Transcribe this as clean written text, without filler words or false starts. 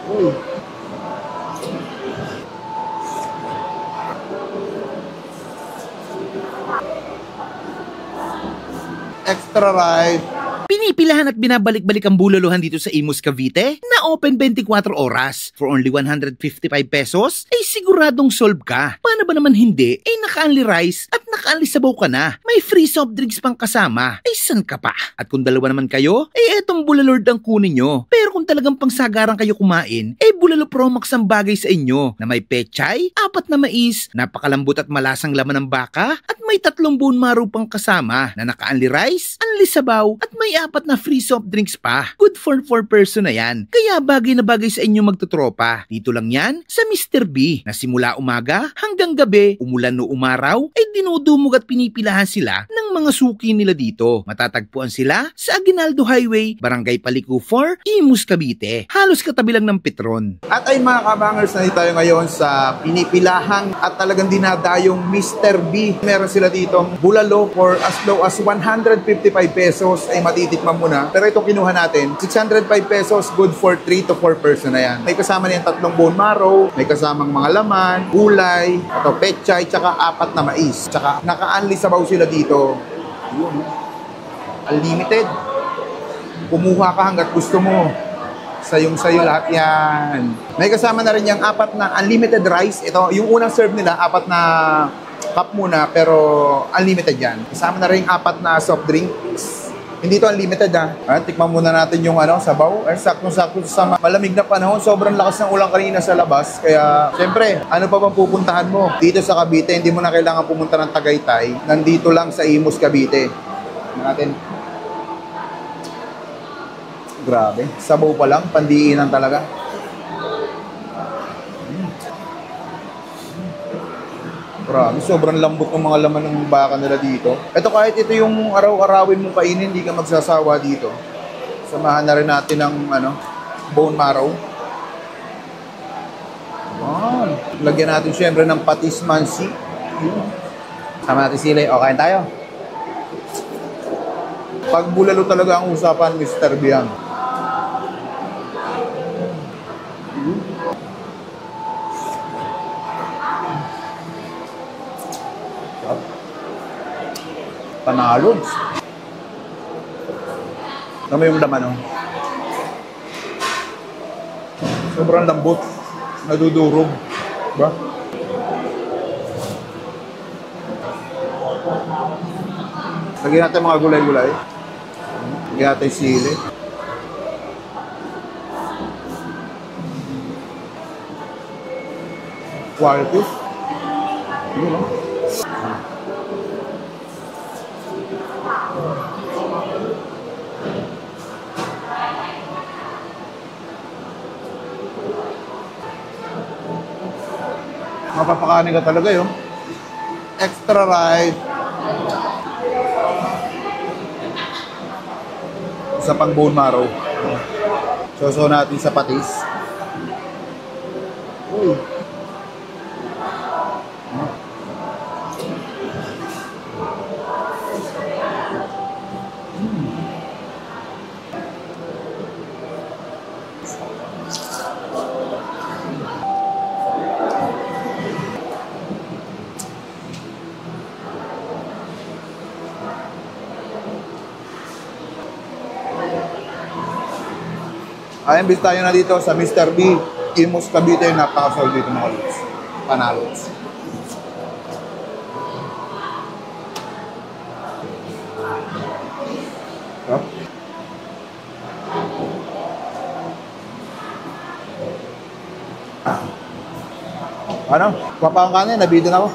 Uy. Extra right. Pinipilahan at binabalik-balik ang bulalohan dito sa Imus, Cavite na open 24 oras. For only 155 pesos, ay siguradong solve ka. Paano ba naman hindi? Ay naka-only rice at naka-only sabaw ka na. May free soft drinks pang kasama. Ay san ka pa? At kung dalawa naman kayo, ay etong bulalord ang kunin nyo. Pero kung talagang pangsagaran kayo kumain, ay bulalo promax ang bagay sa inyo na may pechay, 4 na mais, napakalambot at malasang laman ng baka, at may 3 bone marrow pang kasama na naka-only rice, only sabaw, at may 4 na free soft drinks pa. Good for 4 person na yan. Kaya bagay na bagay sa inyo magtutropa. Dito lang yan sa Mr. B na simula umaga hanggang gabi, umulan o umaraw, ay dinudumog at pinipilahan sila ng mga suki nila dito. Matatagpuan sila sa Aguinaldo Highway, Barangay Paliko 4, Imus, Cavite. Halos katabi lang ng Petron. At ay mga kabangers, na tayo ngayon sa pinipilahang at talagang dinadayong Mr. B. Meron sila dito bulalo for as low as 155 pesos ay matitikman mo na. Pero ito kinuha natin, 605 pesos, good for 3 to 4 person na yan. May kasama niyan 3 bone marrow, may kasamang mga laman, gulay, ito pechay, tsaka 4 na mais. Tsaka naka-unli sabaw sila dito. Yun. Unlimited. Kumuha ka hanggat gusto mo. Sayong-sayo lahat yan. May kasama na rin yung 4 na unlimited rice. Ito, yung unang serve nila, 4 na cup muna, pero unlimited yan. Kasama na rin 4 na soft drinks. Hindi to unlimited ha. Tikman muna natin yung sabaw. Saktong-sakto sa malamig na panahon. Sobrang lakas ng ulan kanina sa labas. Kaya, syempre, ano pa bang pupuntahan mo? Dito sa Cavite, hindi mo na kailangan pumunta ng Tagaytay. Nandito lang sa Imus, Cavite. Natin. Grabe. Sabaw pa lang, pandiinan talaga. Grabe, sobrang lambot ng mga laman ng baka nila dito. Ito kahit ito yung araw-arawin mong kainin, hindi ka magsasawa dito. Samahan na rin natin ng bone marrow. Lagyan natin syempre ng patis mansi. Sama natin sili. O, kain tayo. Pag bulalo talaga ang usapan, Mr. Bian. Panalo. Tama yung laman, sobrang lambot. Nadudurog. Diba? Lagyan natin mga gulay-gulay. Lagyan natin sili. Quality. Mapapakanin ka talaga yun. Extra right. Sa pang bone marrow. So natin sa patis. Uy. Ayan, bis tayo na dito sa Mr. B. Imus, Cavite. Napaka-solve dito mga lods. Panalos. So, ano? Papakang kanin, nabidyo na ako.